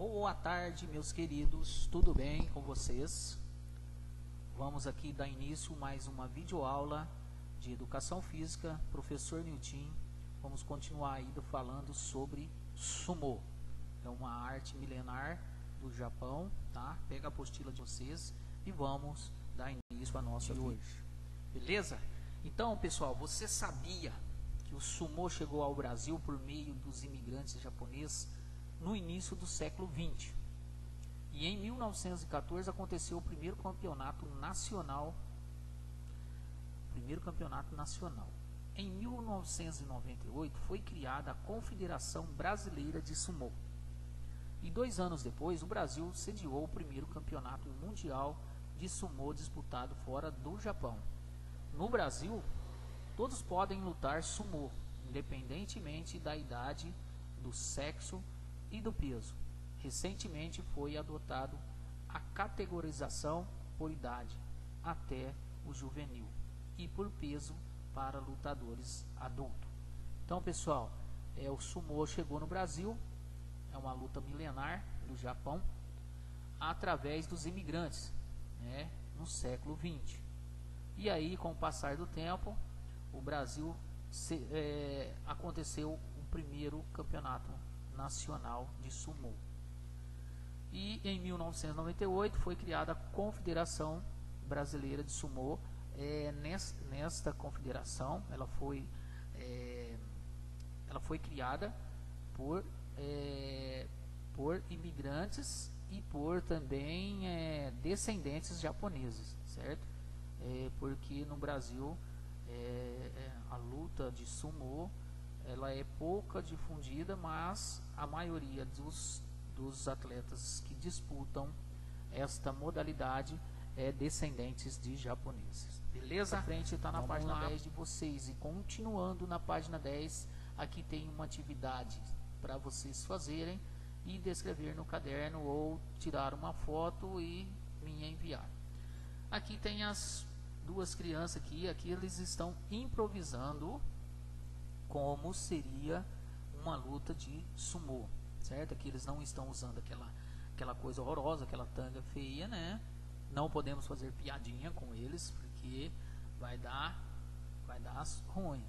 Boa tarde, meus queridos, tudo bem com vocês? Vamos aqui dar início a mais uma videoaula de Educação Física, professor Nilton. Vamos continuar aí falando sobre Sumo. É uma arte milenar do Japão, tá? Pega a apostila de vocês e vamos dar início à nossa de hoje. Beleza? Então, pessoal, você sabia que o Sumo chegou ao Brasil por meio dos imigrantes japoneses no início do século XX? E em 1914 aconteceu o primeiro campeonato nacional. Em 1998 foi criada a Confederação Brasileira de Sumo. E 2 anos depois, o Brasil sediou o primeiro campeonato mundial de sumo disputado fora do Japão. No Brasil, todos podem lutar sumo, independentemente da idade, do sexo e do peso. Recentemente foi adotado a categorização por idade até o juvenil e por peso para lutadores adultos. Então, pessoal, o sumo chegou no Brasil, é uma luta milenar do Japão, através dos imigrantes, né, no século XX. E aí, com o passar do tempo, o Brasil aconteceu o primeiro campeonato nacional de sumo. E em 1998 foi criada a Confederação Brasileira de Sumo. Nesta confederação, ela foi criada por imigrantes e por também descendentes japoneses, certo? Porque no Brasil a luta de sumo ela é pouca difundida, mas a maioria dos atletas que disputam esta modalidade é descendentes de japoneses. Beleza? A frente está na página 10 de vocês. E continuando na página 10, aqui tem uma atividade para vocês fazerem e descrever no caderno ou tirar uma foto e me enviar. Aqui tem as duas crianças aqui eles estão improvisando como seria uma luta de sumo, certo? Aqui eles não estão usando aquela coisa horrorosa, aquela tanga feia, né? Não podemos fazer piadinha com eles porque vai dar ruim,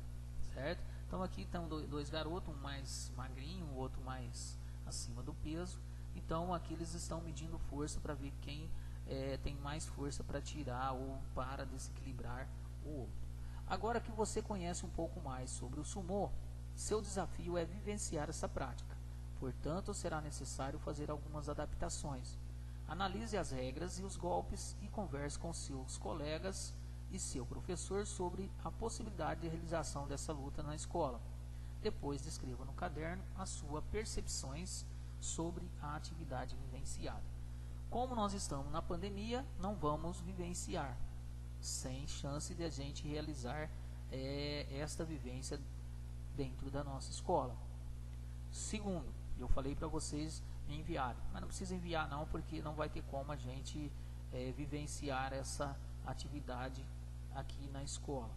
certo? Então aqui estão dois garotos, um mais magrinho, o outro mais acima do peso. Então aqui eles estão medindo força para ver quem tem mais força para tirar ou para desequilibrar o outro. Agora que você conhece um pouco mais sobre o sumo, seu desafio é vivenciar essa prática. Portanto, será necessário fazer algumas adaptações. Analise as regras e os golpes e converse com seus colegas e seu professor sobre a possibilidade de realização dessa luta na escola. Depois, descreva no caderno as suas percepções sobre a atividade vivenciada. Como nós estamos na pandemia, não vamos vivenciar, sem chance de a gente realizar esta vivência dentro da nossa escola. Segundo, eu falei para vocês me enviarem, mas não precisa enviar não, porque não vai ter como a gente vivenciar essa atividade aqui na escola,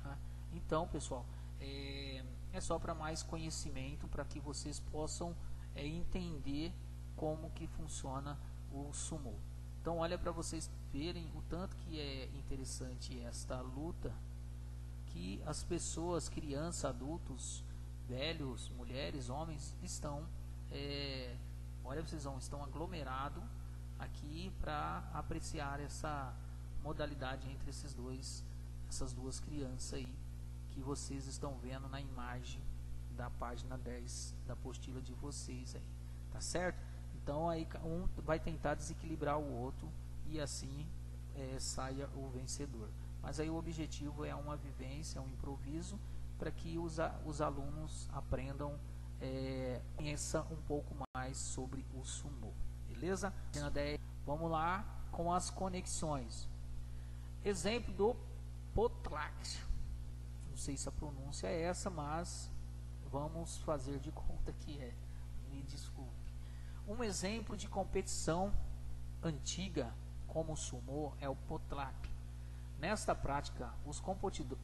tá? Então, pessoal, é só para mais conhecimento, para que vocês possam entender como que funciona o sumo. Então, olha para vocês verem o tanto que é interessante esta luta, que as pessoas, crianças, adultos, velhos, mulheres, homens, estão estão aglomerados aqui para apreciar essa modalidade entre essas duas crianças aí, que vocês estão vendo na imagem da página 10 da apostila de vocês aí, tá certo? Então aí um vai tentar desequilibrar o outro e assim saia o vencedor. Mas aí o objetivo é uma vivência, um improviso, para que os alunos aprendam, conheçam um pouco mais sobre o sumo. Beleza? Vamos lá com as conexões. Exemplo do Potlak. Não sei se a pronúncia é essa, mas vamos fazer de conta que é. Me desculpe. Um exemplo de competição antiga como o sumo é o Potlak. Nesta prática, os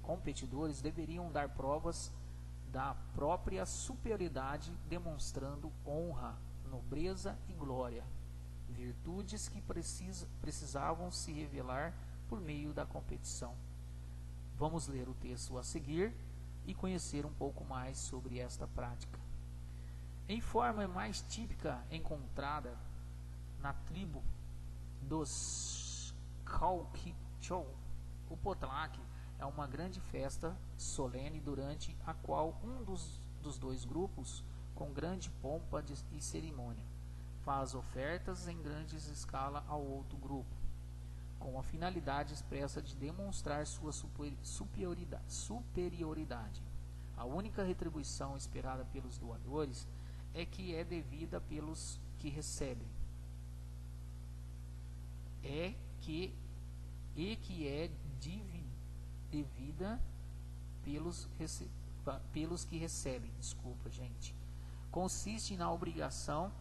competidores deveriam dar provas da própria superioridade, demonstrando honra, nobreza e glória, virtudes que precisavam se revelar por meio da competição. Vamos ler o texto a seguir e conhecer um pouco mais sobre esta prática. Em forma mais típica encontrada na tribo dos Khaukchou, o potlatch é uma grande festa solene durante a qual um dos dois grupos, com grande pompa e cerimônia, faz ofertas em grande escala ao outro grupo, com a finalidade expressa de demonstrar sua superioridade. A única retribuição esperada pelos doadores é que é devida pelos que recebem, devida pelos que recebem. Consiste na obrigação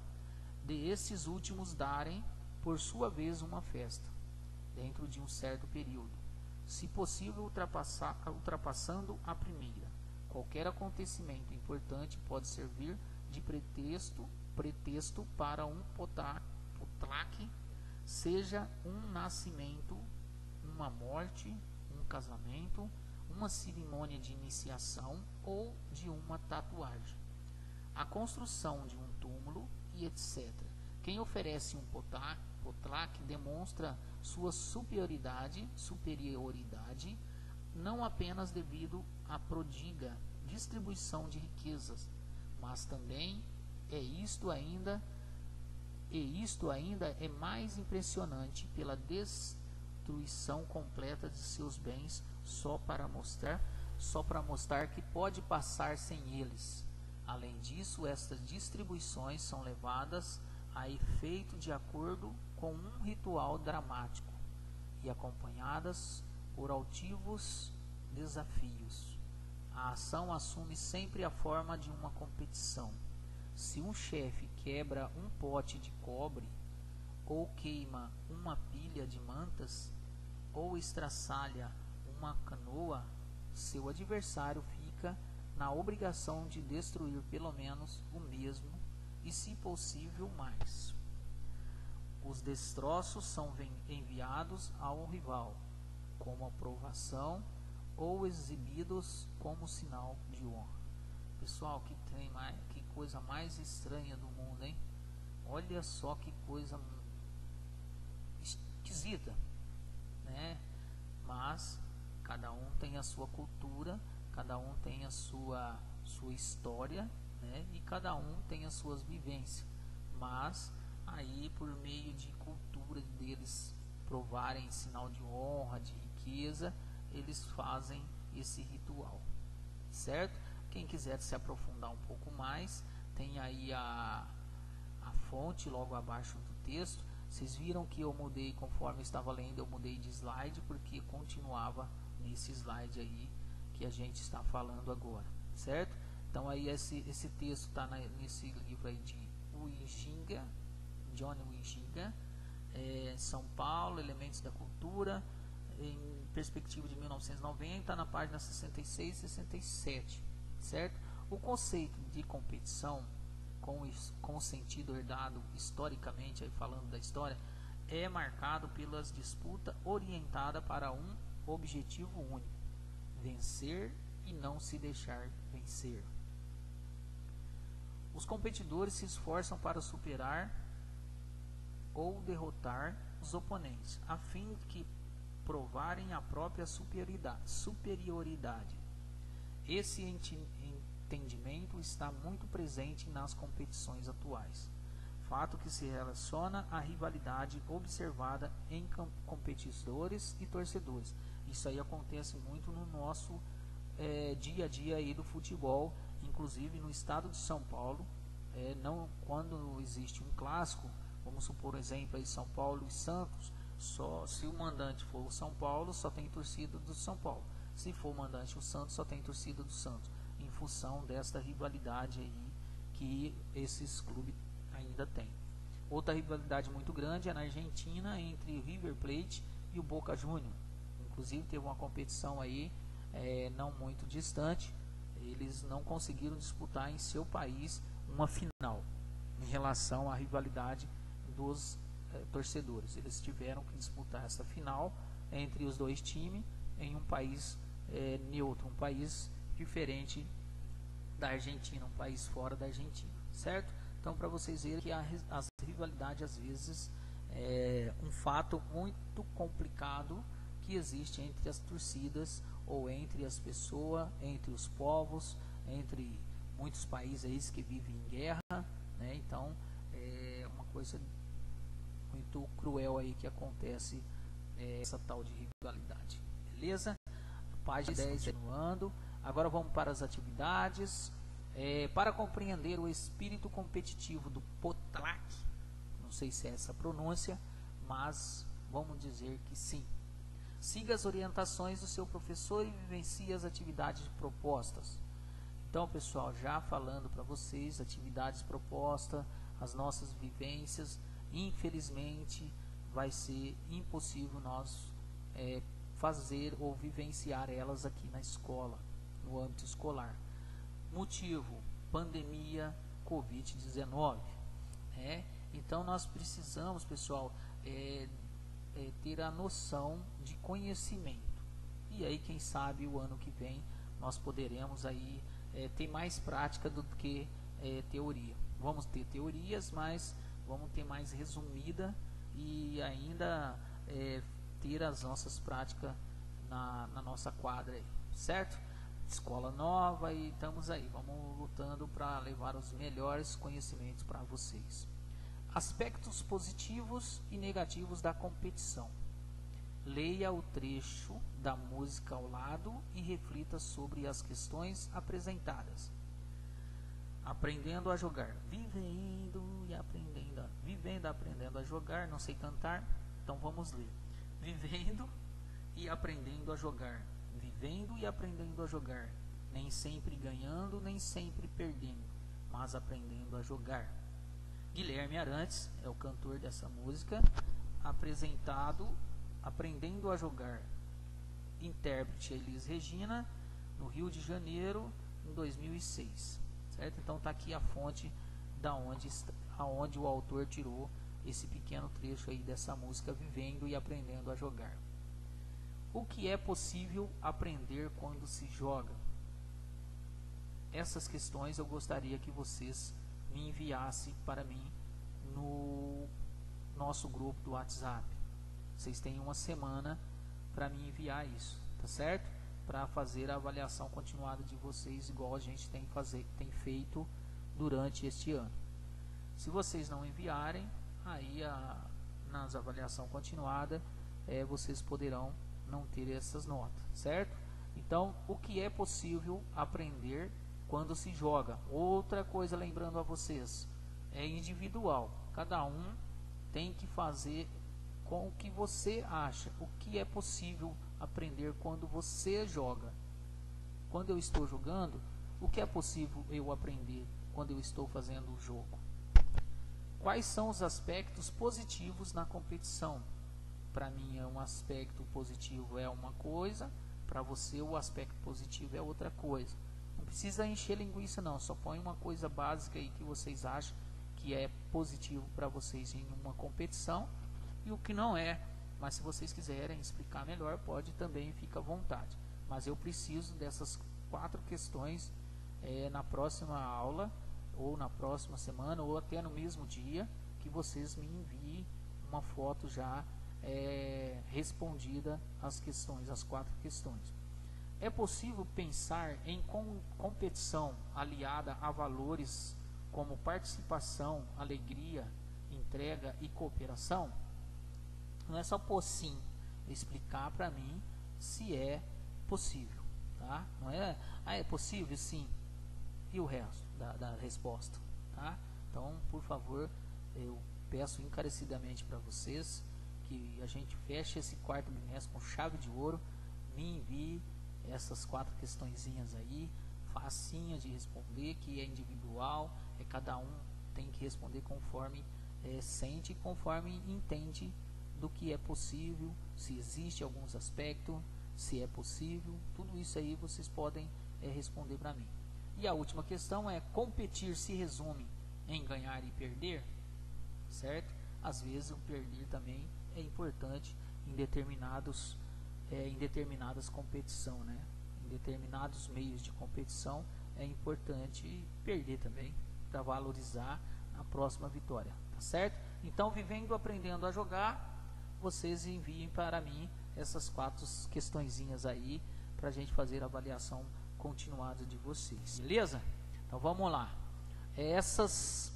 de estes últimos darem, por sua vez, uma festa, dentro de um certo período, se possível ultrapassando a primeira. Qualquer acontecimento importante pode servir de pretexto para um potlatch, seja um nascimento, uma morte, um casamento, uma cerimônia de iniciação ou de uma tatuagem, a construção de um túmulo e etc. Quem oferece um potlatch demonstra sua superioridade não apenas devido à pródiga distribuição de riquezas, mas também isto ainda é mais impressionante pela destruição completa de seus bens só para mostrar que pode passar sem eles. Além disso, estas distribuições são levadas a efeito de acordo com um ritual dramático e acompanhadas por altivos desafios. A ação assume sempre a forma de uma competição. Se um chefe quebra um pote de cobre, ou queima uma pilha de mantas, ou estraçalha uma canoa, seu adversário fica na obrigação de destruir pelo menos o mesmo e, se possível, mais. Os destroços são enviados ao rival como aprovação ou exibidos como sinal de honra. Pessoal, que coisa mais estranha do mundo, hein? Olha só que coisa esquisita, né? Mas cada um tem a sua cultura, cada um tem a sua história, né? E cada um tem as suas vivências. Mas aí, por meio de cultura deles provarem sinal de honra, de riqueza, eles fazem esse ritual, certo? Quem quiser se aprofundar um pouco mais, tem aí a fonte logo abaixo do texto. Vocês viram que eu mudei, conforme eu estava lendo, eu mudei de slide, porque continuava nesse slide aí que a gente está falando agora, certo? Então aí esse texto está nesse livro aí de John Huizinga, São Paulo, Elementos da Cultura, em perspectiva de 1990, na página 66 e 67, certo? O conceito de competição, com o sentido herdado historicamente, aí falando da história, é marcado pelas disputas orientadas para um objetivo único: vencer e não se deixar vencer. Os competidores se esforçam para superar ou derrotar os oponentes, a fim de provarem a própria superioridade. Esse entendimento está muito presente nas competições atuais, fato que se relaciona à rivalidade observada em competidores e torcedores. Isso aí acontece muito no nosso dia a dia aí do futebol, inclusive no estado de São Paulo. Não, quando existe um clássico, vamos supor, exemplo aí, São Paulo e Santos, só se o mandante for o São Paulo, só tem torcida do São Paulo. Se for o mandante o Santos, só tem torcida do Santos, em função desta rivalidade aí que esses clubes ainda têm. Outra rivalidade muito grande é na Argentina, entre o River Plate e o Boca Juniors. Inclusive teve uma competição aí não muito distante, eles não conseguiram disputar em seu país uma final, em relação à rivalidade dos torcedores. Eles tiveram que disputar essa final entre os dois times em um país neutro, um país diferente da Argentina, um país fora da Argentina, certo? Então, para vocês verem que as rivalidades às vezes é um fato muito complicado que existe entre as torcidas ou entre as pessoas, entre os povos, entre muitos países aí que vivem em guerra, né? Então é uma coisa muito cruel aí que acontece, essa tal de rivalidade, beleza? Página 10 continuando. Agora vamos para as atividades. Para compreender o espírito competitivo do Potlac, não sei se é essa a pronúncia, mas vamos dizer que sim. Siga as orientações do seu professor e vivencie as atividades propostas. Então, pessoal, já falando para vocês, atividades propostas, as nossas vivências, infelizmente vai ser impossível nós fazer ou vivenciar elas aqui na escola, no âmbito escolar. Motivo: pandemia Covid-19. Então nós precisamos, pessoal, ter a noção de conhecimento. E aí, quem sabe o ano que vem nós poderemos aí ter mais prática do que teoria. Vamos ter teorias, mas vamos ter mais resumida e ainda ter as nossas práticas na nossa quadra aí, certo? Escola nova e estamos aí, vamos lutando para levar os melhores conhecimentos para vocês. Aspectos positivos e negativos da competição. Leia o trecho da música ao lado e reflita sobre as questões apresentadas. Aprendendo a jogar. Vivendo, aprendendo a jogar. Não sei cantar, então vamos ler. Vivendo e aprendendo a jogar. Vivendo e aprendendo a jogar. Nem sempre ganhando, nem sempre perdendo, mas aprendendo a jogar. Guilherme Arantes é o cantor dessa música. Apresentado Aprendendo a Jogar. Intérprete Elis Regina, no Rio de Janeiro, em 2006. Certo? Então está aqui a fonte aonde o autor tirou esse pequeno trecho aí dessa música, Vivendo e Aprendendo a Jogar. O que é possível aprender quando se joga? Essas questões eu gostaria que vocês me enviassem para mim no nosso grupo do WhatsApp. Vocês têm uma semana para me enviar isso, tá certo? Para fazer a avaliação continuada de vocês, igual a gente tem feito durante este ano. Se vocês não enviarem, aí nas avaliação continuada, vocês poderão não ter essas notas, certo? Então, o que é possível aprender quando se joga? Outra coisa, lembrando a vocês, é individual. Cada um tem que fazer com o que você acha. O que é possível aprender quando você joga? Quando eu estou jogando, o que é possível eu aprender quando eu estou fazendo o jogo? Quais são os aspectos positivos na competição? Para mim, um aspecto positivo é uma coisa, para você o aspecto positivo é outra coisa. Não precisa encher linguiça não, só põe uma coisa básica aí que vocês acham que é positivo para vocês em uma competição e o que não é. Mas se vocês quiserem explicar melhor, pode também, fica à vontade. Mas eu preciso dessas 4 questões na próxima aula, ou na próxima semana, ou até no mesmo dia, que vocês me enviem uma foto já respondida as questões, as 4 questões. É possível pensar em competição aliada a valores como participação, alegria, entrega e cooperação? Não é só por sim, explicar para mim se é possível, tá? Não é, é possível sim, e o resto da resposta, tá? Então, por favor, eu peço encarecidamente para vocês que a gente feche esse quarto bimestre com chave de ouro, me envie essas 4 questõezinhas aí, facinha de responder, que é individual, cada um tem que responder conforme sente, conforme entende do que é possível, se existe alguns aspectos, se é possível, tudo isso aí vocês podem responder para mim. E a última questão é: competir se resume em ganhar e perder, certo? Às vezes o perder também é importante em determinadas competição, né? Em determinados meios de competição é importante perder também para valorizar a próxima vitória, tá certo? Então, vivendo, aprendendo a jogar, vocês enviem para mim essas 4 questõezinhas aí para a gente fazer a avaliação continuada de vocês, beleza? Então vamos lá. Essas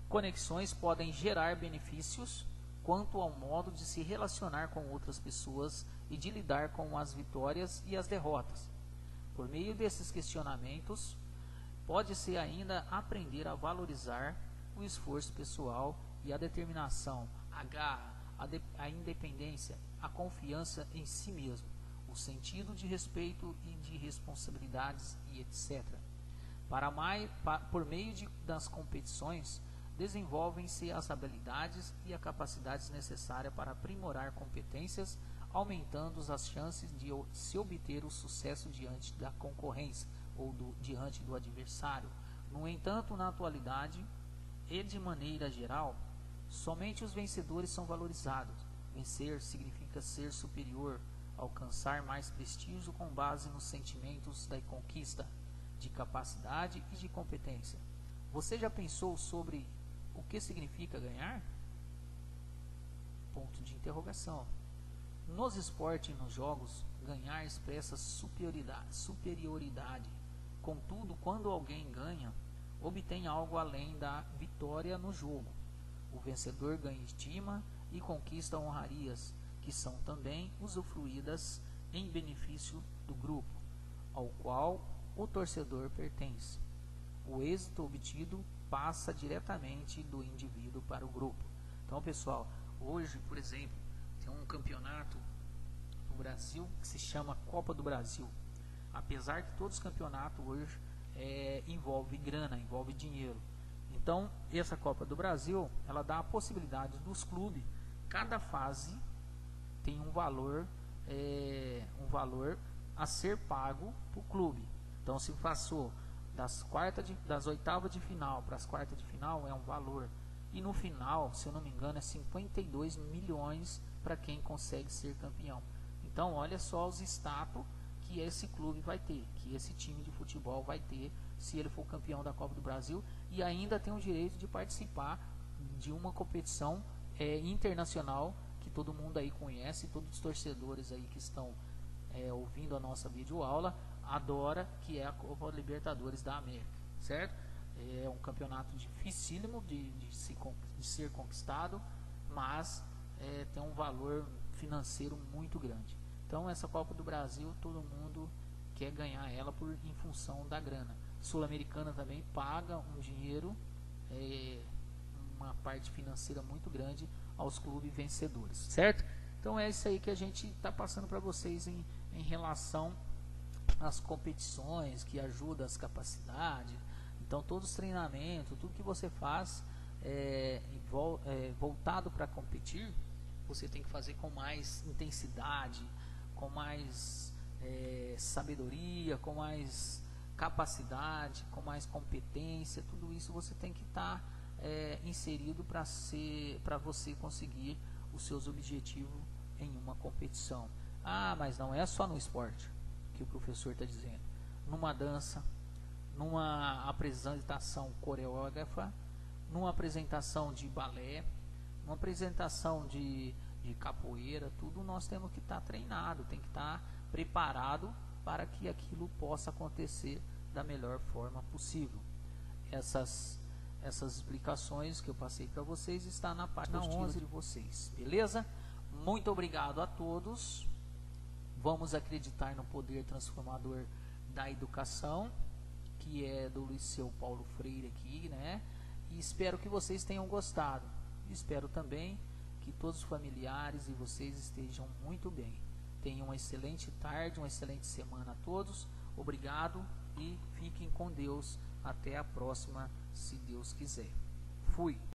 conexões podem gerar benefícios quanto ao modo de se relacionar com outras pessoas e de lidar com as vitórias e as derrotas. Por meio desses questionamentos, pode-se ainda aprender a valorizar o esforço pessoal e a determinação, a garra, a independência, a confiança em si mesmo, o sentido de respeito e de responsabilidades e etc. Por meio das competições, desenvolvem-se as habilidades e as capacidades necessárias para aprimorar competências, aumentando as chances de se obter o sucesso diante da concorrência ou diante do adversário. No entanto, na atualidade e de maneira geral, somente os vencedores são valorizados. Vencer significa ser superior, alcançar mais prestígio com base nos sentimentos da conquista, de capacidade e de competência. Você já pensou sobre o que significa ganhar? Ponto de interrogação. Nos esportes e nos jogos, ganhar expressa superioridade. Contudo, quando alguém ganha, obtém algo além da vitória no jogo. O vencedor ganha estima e conquista honrarias, que são também usufruídas em benefício do grupo, ao qual o torcedor pertence. O êxito obtido passa diretamente do indivíduo para o grupo. Então, pessoal, hoje, por exemplo, tem um campeonato no Brasil que se chama Copa do Brasil. Apesar que todos os campeonatos hoje envolve grana, envolve dinheiro. Então, essa Copa do Brasil, ela dá a possibilidade dos clubes, cada fase tem um valor a ser pago para o clube. Então, se passou das oitavas de final para as quartas de final, é um valor. E no final, se eu não me engano, é 52 milhões para quem consegue ser campeão. Então, olha só os status que esse clube vai ter, que esse time de futebol vai ter, se ele for campeão da Copa do Brasil, e ainda tem o direito de participar de uma competição internacional, que todo mundo aí conhece, todos os torcedores aí que estão ouvindo a nossa videoaula, adora, que é a Copa Libertadores da América, certo? É um campeonato dificílimo de ser conquistado, mas tem um valor financeiro muito grande. Então, essa Copa do Brasil, todo mundo quer ganhar ela em função da grana. Sul-Americana também paga um dinheiro, uma parte financeira muito grande aos clubes vencedores, certo? Então, é isso aí que a gente está passando para vocês em relação às competições, que ajuda as capacidades. Então, todos os treinamentos, tudo que você faz voltado para competir, você tem que fazer com mais intensidade, com mais sabedoria, com mais capacidade, com mais competência. Tudo isso você tem que estar inserido para você conseguir os seus objetivos em uma competição. Ah, mas não é só no esporte que o professor está dizendo. Numa dança, numa apresentação coreógrafa, numa apresentação de balé, numa apresentação de capoeira, tudo nós temos que estar treinado, tem que estar preparado para que aquilo possa acontecer da melhor forma possível. Essas explicações que eu passei para vocês está na página 11 de vocês, beleza? Muito obrigado a todos. Vamos acreditar no poder transformador da educação, que é do Liceu Paulo Freire aqui, né? E espero que vocês tenham gostado. Espero também que todos os familiares e vocês estejam muito bem. Tenham uma excelente tarde, uma excelente semana a todos. Obrigado e fiquem com Deus. Até a próxima, se Deus quiser. Fui.